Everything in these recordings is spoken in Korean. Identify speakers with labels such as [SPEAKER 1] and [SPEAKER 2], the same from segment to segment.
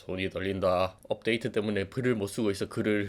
[SPEAKER 1] 손이 떨린다. 업데이트 때문에 글을 못 쓰고 있어. 글을.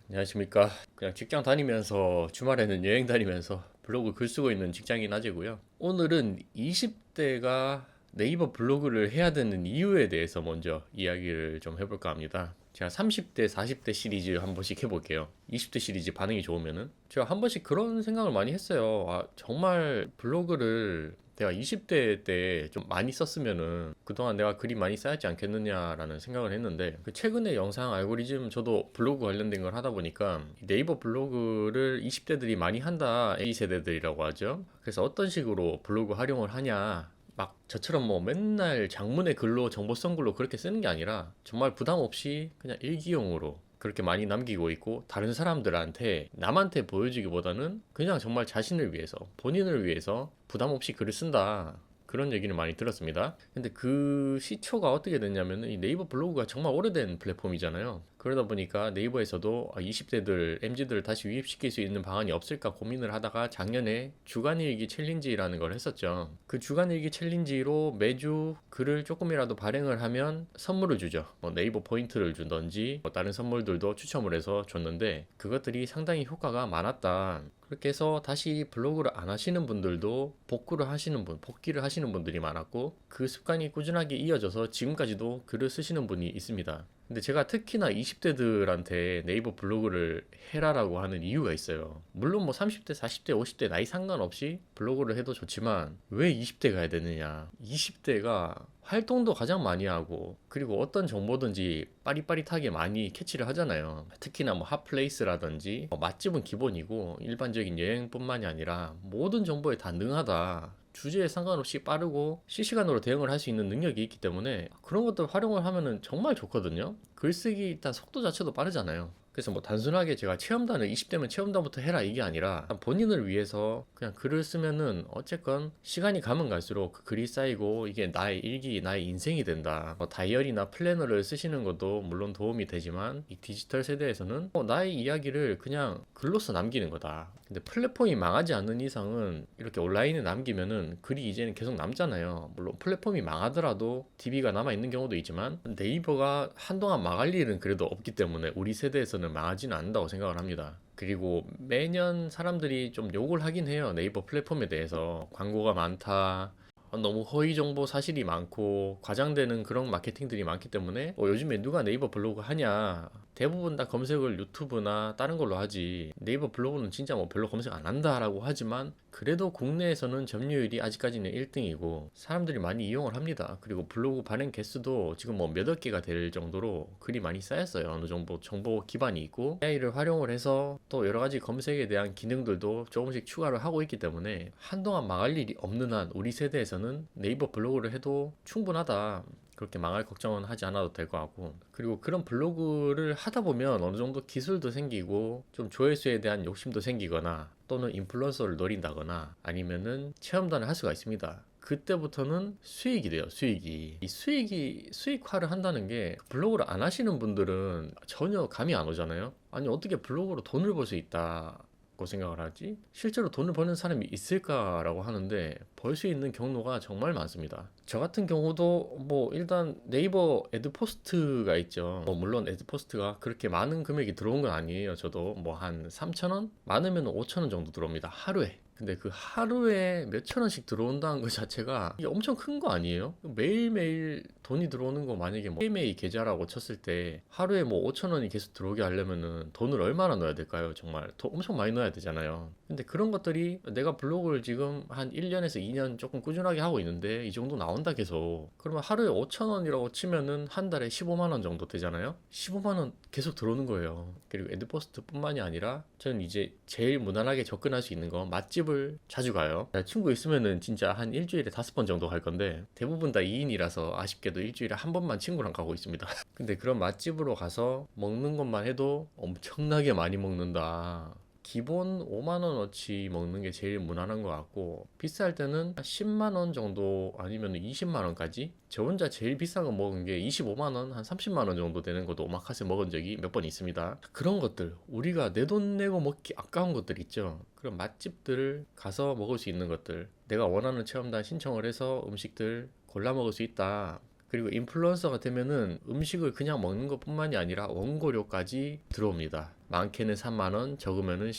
[SPEAKER 1] 안녕하십니까. 그냥 직장 다니면서 주말에는 여행 다니면서 블로그 글 쓰고 있는 직장인 아재고요. 오늘은 20대가 네이버 블로그를 해야 되는 이유에 대해서 먼저 이야기를 좀 해볼까 합니다. 제가 30대, 40대 시리즈 한 번씩 해볼게요. 20대 시리즈 반응이 좋으면은. 제가 한 번씩 그런 생각을 많이 했어요. 정말 블로그를 내가 20대 때 좀 많이 썼으면은 그동안 내가 글이 많이 쌓였지 않겠느냐라는 생각을 했는데, 최근에 영상 알고리즘, 저도 블로그 관련된 걸 하다 보니까 네이버 블로그를 20대들이 많이 한다, A세대들이라고 하죠. 그래서 어떤 식으로 블로그 활용을 하냐, 막 저처럼 뭐 맨날 장문의 글로, 정보성 글로 그렇게 쓰는 게 아니라 정말 부담 없이 그냥 일기용으로 그렇게 많이 남기고 있고, 다른 사람들한테, 남한테 보여주기보다는 그냥 정말 자신을 위해서, 본인을 위해서 부담 없이 글을 쓴다, 그런 얘기를 많이 들었습니다. 근데 그 시초가 어떻게 됐냐면, 이 네이버 블로그가 정말 오래된 플랫폼이잖아요. 그러다 보니까 네이버에서도 20대들, MZ들을 다시 유입시킬 수 있는 방안이 없을까 고민을 하다가 작년에 주간일기 챌린지라는 걸 했었죠. 그 주간일기 챌린지로 매주 글을 조금이라도 발행을 하면 선물을 주죠. 뭐 네이버 포인트를 준던지 뭐 다른 선물들도 추첨을 해서 줬는데, 그것들이 상당히 효과가 많았다. 그렇게 해서 다시 블로그를 안 하시는 분들도 복귀를 하시는 분들이 많았고, 그 습관이 꾸준하게 이어져서 지금까지도 글을 쓰시는 분이 있습니다. 근데 제가 특히나 20대들한테 네이버 블로그를 해라라고 하는 이유가 있어요. 물론 뭐 30대, 40대, 50대 나이 상관없이 블로그를 해도 좋지만 왜 20대가 해야 되느냐. 20대가 활동도 가장 많이 하고, 그리고 어떤 정보든지 빠릿빠릿하게 많이 캐치를 하잖아요. 특히나 뭐 핫플레이스라든지 맛집은 기본이고, 일반적인 여행뿐만이 아니라 모든 정보에 다 능하다. 주제에 상관없이 빠르고 실시간으로 대응을 할 수 있는 능력이 있기 때문에 그런 것들 활용을 하면은 정말 좋거든요. 글쓰기 일단 속도 자체도 빠르잖아요. 그래서 뭐 단순하게 제가 체험단을 20대면 체험단부터 해라 이게 아니라, 본인을 위해서 그냥 글을 쓰면은 어쨌건 시간이 가면 갈수록 그 글이 쌓이고 이게 나의 일기, 나의 인생이 된다. 뭐 다이어리나 플래너를 쓰시는 것도 물론 도움이 되지만, 이 디지털 세대에서는 나의 이야기를 그냥 글로써 남기는 거다. 근데 플랫폼이 망하지 않는 이상은 이렇게 온라인에 남기면은 글이 이제는 계속 남잖아요. 물론 플랫폼이 망하더라도 DB가 남아있는 경우도 있지만, 네이버가 한동안 망할 일은 그래도 없기 때문에 우리 세대에서는 망하지는 않는다고 생각을 합니다. 그리고 매년 사람들이 좀 욕을 하긴 해요. 네이버 플랫폼에 대해서 광고가 많다, 너무 허위 정보 사실이 많고 과장되는 그런 마케팅들이 많기 때문에 요즘에 누가 네이버 블로그 하냐, 대부분 다 검색을 유튜브나 다른 걸로 하지, 네이버 블로그는 진짜 뭐 별로 검색 안 한다라고 하지만, 그래도 국내에서는 점유율이 아직까지는 1등이고 사람들이 많이 이용을 합니다. 그리고 블로그 발행 개수도 지금 뭐 몇억 개가 될 정도로 글이 많이 쌓였어요. 어느 정도 정보 기반이 있고 AI를 활용을 해서 또 여러 가지 검색에 대한 기능들도 조금씩 추가를 하고 있기 때문에, 한동안 망할 일이 없는 한 우리 세대에서는 네이버 블로그를 해도 충분하다. 그렇게 망할 걱정은 하지 않아도 될 것 같고, 그리고 그런 블로그를 하다 보면 어느 정도 기술도 생기고 좀 조회수에 대한 욕심도 생기거나, 또는 인플루언서를 노린다거나 아니면은 체험단을 할 수가 있습니다. 그때부터는 수익이 돼요. 이 수익화를 한다는 게, 블로그를 안 하시는 분들은 전혀 감이 안 오잖아요. 아니 어떻게 블로그로 돈을 벌 수 있다 생각을 하지? 실제로 돈을 버는 사람이 있을까라고 하는데, 벌 수 있는 경로가 정말 많습니다. 저 같은 경우도 뭐 일단 네이버 애드포스트가 있죠. 물론 애드포스트가 그렇게 많은 금액이 들어온 건 아니에요. 저도 뭐 한 3,000원? 많으면 5,000원 정도 들어옵니다. 하루에. 근데 그 하루에 몇천 원씩 들어온다는 것 자체가 이게 엄청 큰 거 아니에요? 매일매일 돈이 들어오는 거, 만약에 뭐 매일매일 계좌라고 쳤을 때 하루에 뭐 5천 원이 계속 들어오게 하려면은 돈을 얼마나 넣어야 될까요? 정말 돈 엄청 많이 넣어야 되잖아요. 근데 그런 것들이, 내가 블로그를 지금 한 1년에서 2년 조금 꾸준하게 하고 있는데 이 정도 나온다 계속. 그러면 하루에 5천 원이라고 치면은 한 달에 15만 원 정도 되잖아요. 15만 원 계속 들어오는 거예요. 그리고 애드포스트 뿐만이 아니라, 저는 이제 제일 무난하게 접근할 수 있는 거, 맛집을 자주 가요. 친구 있으면은 진짜 한 일주일에 5번 정도 갈 건데, 대부분 다 2인이라서 아쉽게도 일주일에 한 번만 친구랑 가고 있습니다. 근데 그런 맛집으로 가서 먹는 것만 해도 엄청나게 많이 먹는다. 기본 5만 원어치 먹는 게 제일 무난한 것 같고, 비쌀 때는 10만 원 정도 아니면 20만 원까지. 저 혼자 제일 비싼 거 먹은 게 25만 원, 한 30만 원 정도 되는 것도 오마카세 먹은 적이 몇 번 있습니다. 그런 것들, 우리가 내 돈 내고 먹기 아까운 것들 있죠. 그런 맛집들을 가서 먹을 수 있는 것들, 내가 원하는 체험단 신청을 해서 음식들 골라 먹을 수 있다. 그리고 인플루언서가 되면은 음식을 그냥 먹는 것뿐만이 아니라 원고료까지 들어옵니다. 많게는 3만 원, 적으면은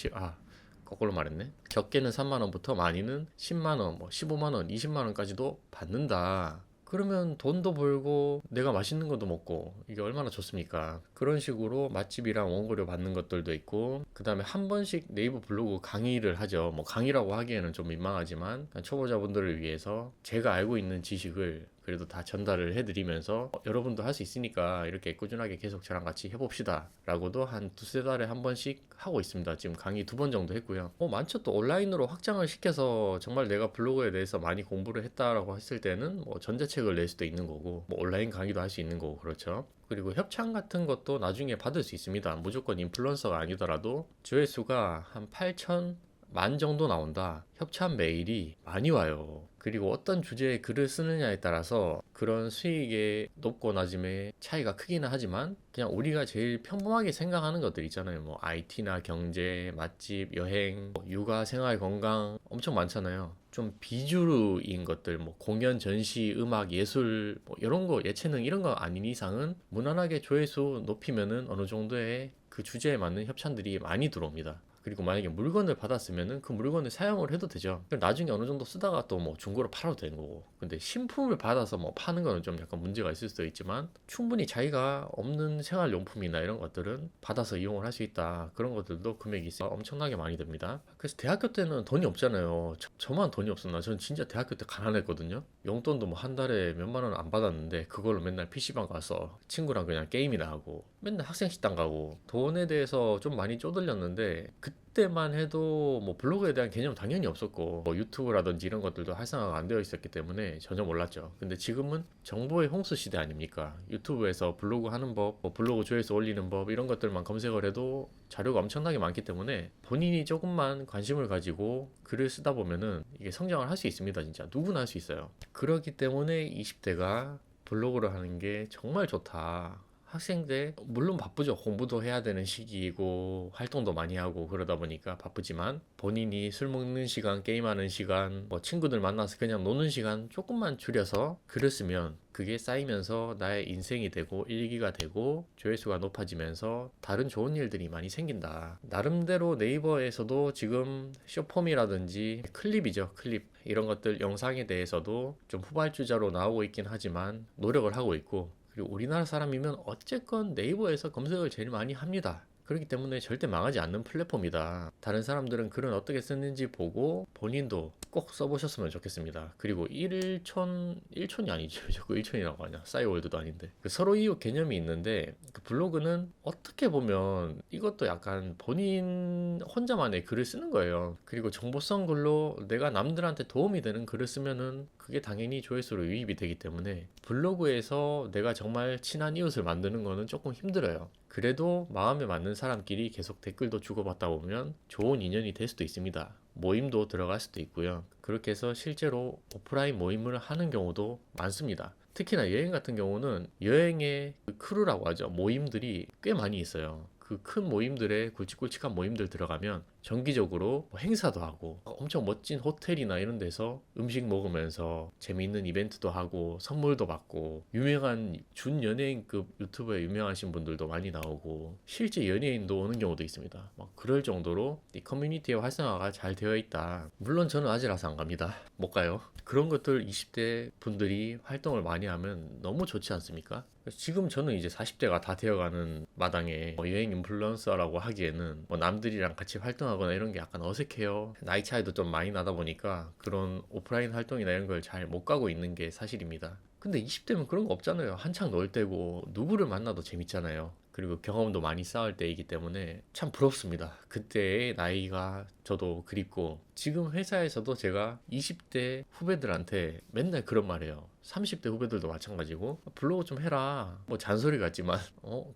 [SPEAKER 1] 거꾸로 말했네. 적게는 3만 원부터 많이는 10만 원, 뭐 15만 원, 20만 원까지도 받는다. 그러면 돈도 벌고 내가 맛있는 것도 먹고 이게 얼마나 좋습니까? 그런 식으로 맛집이랑 원고료 받는 것들도 있고, 그 다음에 한 번씩 네이버 블로그 강의를 하죠. 뭐 강의라고 하기에는 좀 민망하지만 초보자분들을 위해서 제가 알고 있는 지식을 그래도 다 전달을 해드리면서 여러분도 할 수 있으니까 이렇게 꾸준하게 계속 저랑 같이 해봅시다 라고도 한 두세 달에 한 번씩 하고 있습니다. 지금 강의 2번 정도 했고요. 많죠. 또 온라인으로 확장을 시켜서 정말 내가 블로그에 대해서 많이 공부를 했다라고 했을 때는 뭐 전자책을 낼 수도 있는 거고, 뭐 온라인 강의도 할 수 있는 거고, 그렇죠. 그리고 협찬 같은 것도 나중에 받을 수 있습니다. 무조건 인플루언서가 아니더라도 조회수가 한 8천 만 정도 나온다. 협찬 메일이 많이 와요. 그리고 어떤 주제의 글을 쓰느냐에 따라서 그런 수익의 높고 낮음의 차이가 크기는 하지만, 그냥 우리가 제일 평범하게 생각하는 것들 있잖아요. 뭐 IT나 경제, 맛집, 여행, 육아, 생활, 건강 엄청 많잖아요. 좀 비주류인 것들, 뭐 공연, 전시, 음악, 예술, 뭐 이런 거, 예체능 이런 거 아닌 이상은 무난하게 조회수 높이면은 어느 정도의 그 주제에 맞는 협찬들이 많이 들어옵니다. 그리고 만약에 물건을 받았으면은 그 물건을 사용을 해도 되죠. 나중에 어느 정도 쓰다가 또 뭐 중고로 팔아도 되는 거고. 근데 신품을 받아서 뭐 파는 거는 좀 약간 문제가 있을 수도 있지만, 충분히 자기가 없는 생활용품이나 이런 것들은 받아서 이용을 할 수 있다. 그런 것들도 금액이 엄청나게 많이 됩니다. 그래서 대학교 때는 돈이 없잖아요. 저만 돈이 없었나? 전 진짜 대학교 때 가난했거든요. 용돈도 뭐 한 달에 몇만 원 안 받았는데 그걸로 맨날 PC방 가서 친구랑 그냥 게임이나 하고 맨날 학생식당 가고, 돈에 대해서 좀 많이 쪼들렸는데, 그때만 해도 뭐 블로그에 대한 개념 당연히 없었고, 뭐 유튜브라든지 이런 것들도 활성화가 안 되어 있었기 때문에 전혀 몰랐죠. 근데 지금은 정보의 홍수 시대 아닙니까? 유튜브에서 블로그 하는 법, 뭐 블로그 조회수 올리는 법, 이런 것들만 검색을 해도 자료가 엄청나게 많기 때문에 본인이 조금만 관심을 가지고 글을 쓰다 보면은 이게 성장을 할 수 있습니다. 진짜 누구나 할 수 있어요. 그렇기 때문에 20대가 블로그를 하는 게 정말 좋다. 학생 때 물론 바쁘죠. 공부도 해야 되는 시기이고 활동도 많이 하고 그러다 보니까 바쁘지만, 본인이 술 먹는 시간, 게임하는 시간, 뭐 친구들 만나서 그냥 노는 시간 조금만 줄여서 글을 쓰면 그게 쌓이면서 나의 인생이 되고 일기가 되고 조회수가 높아지면서 다른 좋은 일들이 많이 생긴다. 나름대로 네이버에서도 지금 쇼폼이라든지 클립이죠. 클립 이런 것들, 영상에 대해서도 좀 후발주자로 나오고 있긴 하지만 노력을 하고 있고, 그리고 우리나라 사람이면 어쨌건 네이버에서 검색을 제일 많이 합니다. 그렇기 때문에 절대 망하지 않는 플랫폼이다. 다른 사람들은 글은 어떻게 쓰는지 보고 본인도 꼭 써보셨으면 좋겠습니다. 그리고 1촌이 아니죠. 자꾸 1촌이라고 하냐. 싸이월드도 아닌데. 그 서로 이웃 개념이 있는데, 그 블로그는 어떻게 보면 이것도 약간 본인 혼자만의 글을 쓰는 거예요. 그리고 정보성 글로 내가 남들한테 도움이 되는 글을 쓰면은 그게 당연히 조회수로 유입이 되기 때문에, 블로그에서 내가 정말 친한 이웃을 만드는 거는 조금 힘들어요. 그래도 마음에 맞는 사람끼리 계속 댓글도 주고받다 보면 좋은 인연이 될 수도 있습니다. 모임도 들어갈 수도 있고요. 그렇게 해서 실제로 오프라인 모임을 하는 경우도 많습니다. 특히나 여행 같은 경우는 여행의 그 크루라고 하죠. 모임들이 꽤 많이 있어요. 그 큰 모임들에, 굵직굵직한 모임들 들어가면 정기적으로 뭐 행사도 하고 엄청 멋진 호텔이나 이런 데서 음식 먹으면서 재미있는 이벤트도 하고 선물도 받고, 유명한 준 연예인급 유튜브에 유명하신 분들도 많이 나오고 실제 연예인도 오는 경우도 있습니다. 막 그럴 정도로 이 커뮤니티의 활성화가 잘 되어 있다. 물론 저는 아직라서 안 갑니다. 못 가요. 그런 것들 20대 분들이 활동을 많이 하면 너무 좋지 않습니까? 지금 저는 이제 40대가 다 되어가는 마당에 여행 인플루언서라고 하기에는 뭐 남들이랑 같이 활동하거나 이런 게 약간 어색해요. 나이 차이도 좀 많이 나다 보니까 그런 오프라인 활동이나 이런 걸 잘 못 가고 있는 게 사실입니다. 근데 20대면 그런 거 없잖아요. 한창 놀 때고 누구를 만나도 재밌잖아요. 그리고 경험도 많이 쌓을 때이기 때문에 참 부럽습니다. 그때의 나이가 저도 그립고, 지금 회사에서도 제가 20대 후배들한테 맨날 그런 말 해요. 30대 후배들도 마찬가지고, 블로그 좀 해라. 뭐 잔소리 같지만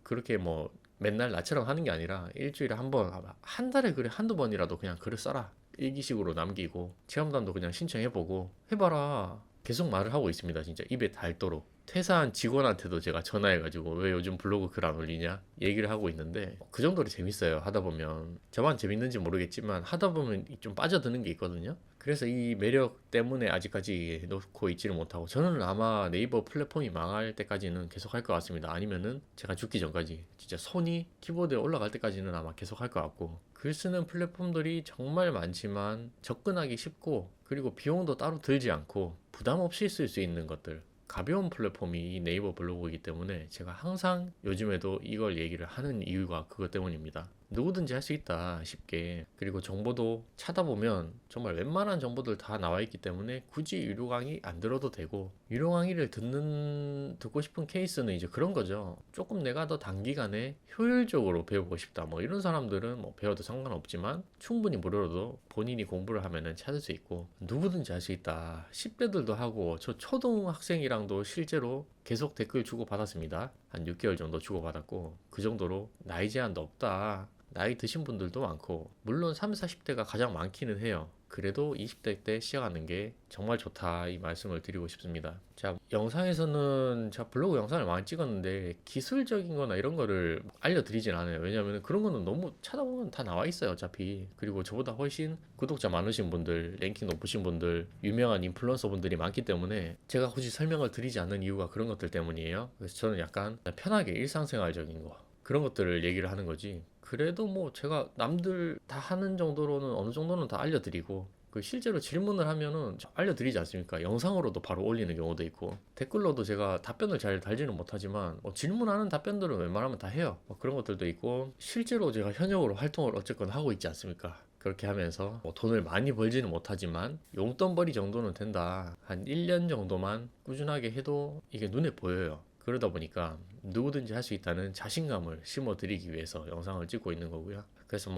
[SPEAKER 1] 그렇게 뭐 맨날 나처럼 하는 게 아니라 일주일에 한 번, 한 달에 글에 한두 번이라도 그냥 글을 써라. 일기식으로 남기고 체험단도 그냥 신청해보고 해봐라. 계속 말을 하고 있습니다. 진짜 입에 닳도록. 퇴사한 직원한테도 제가 전화해가지고 왜 요즘 블로그 글 안 올리냐 얘기를 하고 있는데 그 정도로 재밌어요. 하다 보면 저만 재밌는지 모르겠지만 하다 보면 좀 빠져드는 게 있거든요. 그래서 이 매력 때문에 아직까지 놓고 있지를 못하고 저는 아마 네이버 플랫폼이 망할 때까지는 계속 할 것 같습니다. 아니면은 제가 죽기 전까지 진짜 손이 키보드에 올라갈 때까지는 아마 계속 할 것 같고 글 쓰는 플랫폼들이 정말 많지만 접근하기 쉽고 그리고 비용도 따로 들지 않고 부담 없이 쓸 수 있는 것들 가벼운 플랫폼이 네이버 블로그이기 때문에 제가 항상 요즘에도 이걸 얘기를 하는 이유가 그것 때문입니다. 누구든지 할 수 있다 쉽게. 그리고 정보도 찾아보면 정말 웬만한 정보들 다 나와 있기 때문에 굳이 유료 강의 안 들어도 되고, 유료 강의를 듣고 싶은 케이스는 이제 그런 거죠. 조금 내가 더 단기간에 효율적으로 배우고 싶다 뭐 이런 사람들은 뭐 배워도 상관없지만 충분히 무료로도 본인이 공부를 하면은 찾을 수 있고 누구든지 할 수 있다. 10대들도 하고 저 초등학생이랑도 실제로 계속 댓글 주고 받았습니다. 한 6개월 정도 주고 받았고 그 정도로 나이 제한도 없다. 나이 드신 분들도 많고 물론 30, 40대가 가장 많기는 해요. 그래도 20대 때 시작하는 게 정말 좋다 이 말씀을 드리고 싶습니다. 자, 영상에서는 제가 블로그 영상을 많이 찍었는데 기술적인 거나 이런 거를 알려드리진 않아요. 왜냐하면 그런 거는 너무 찾아보면 다 나와 있어요 어차피. 그리고 저보다 훨씬 구독자 많으신 분들, 랭킹 높으신 분들, 유명한 인플루언서 분들이 많기 때문에 제가 굳이 설명을 드리지 않는 이유가 그런 것들 때문이에요. 그래서 저는 약간 편하게 일상생활적인 거 그런 것들을 얘기를 하는 거지. 그래도 뭐 제가 남들 다 하는 정도로는 어느 정도는 다 알려드리고 그 실제로 질문을 하면은 알려드리지 않습니까? 영상으로도 바로 올리는 경우도 있고 댓글로도 제가 답변을 잘 달지는 못하지만 질문하는 답변들은 웬만하면 다 해요. 뭐 그런 것들도 있고 실제로 제가 현역으로 활동을 어쨌건 하고 있지 않습니까? 그렇게 하면서 뭐 돈을 많이 벌지는 못하지만 용돈벌이 정도는 된다. 한 1년 정도만 꾸준하게 해도 이게 눈에 보여요. 그러다 보니까 누구든지 할 수 있다는 자신감을 심어드리기 위해서 영상을 찍고 있는 거고요. 그래서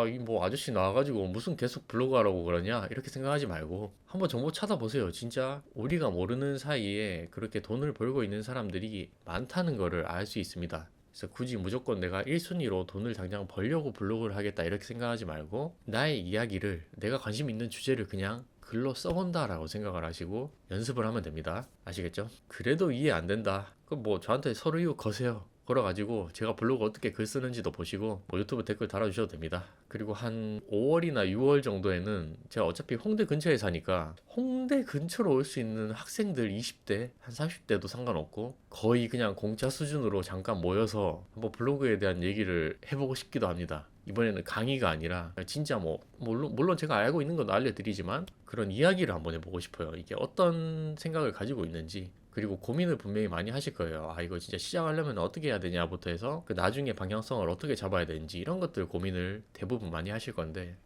[SPEAKER 1] 이 아저씨 나와가지고 무슨 계속 블로그 하라고 그러냐 이렇게 생각하지 말고 한번 정보 찾아보세요. 진짜 우리가 모르는 사이에 그렇게 돈을 벌고 있는 사람들이 많다는 거를 알 수 있습니다. 그래서 굳이 무조건 내가 1순위로 돈을 당장 벌려고 블로그를 하겠다 이렇게 생각하지 말고 나의 이야기를, 내가 관심 있는 주제를 그냥 글로 써본다라고 생각을 하시고 연습을 하면 됩니다. 아시겠죠? 그래도 이해 안 된다. 그럼 뭐 저한테 서로 이유 거세요. 걸어가지고 제가 블로그 어떻게 글 쓰는지도 보시고 뭐 유튜브 댓글 달아주셔도 됩니다. 그리고 한 5월이나 6월 정도에는 제가 어차피 홍대 근처에 사니까 홍대 근처로 올 수 있는 학생들 20대, 한 30대도 상관없고 거의 그냥 공짜 수준으로 잠깐 모여서 한번 블로그에 대한 얘기를 해보고 싶기도 합니다. 이번에는 강의가 아니라 진짜 물론 제가 알고 있는 건 알려드리지만 그런 이야기를 한번 해보고 싶어요. 이게 어떤 생각을 가지고 있는지, 그리고 고민을 분명히 많이 하실 거예요. 아, 이거 진짜 시작하려면 어떻게 해야 되냐부터 해서 그 나중에 방향성을 어떻게 잡아야 되는지 이런 것들 고민을 대부분 많이 하실 건데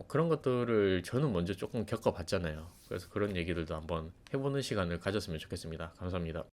[SPEAKER 1] 그런 것들을 저는 먼저 조금 겪어봤잖아요. 그래서 그런 얘기들도 한번 해보는 시간을 가졌으면 좋겠습니다. 감사합니다.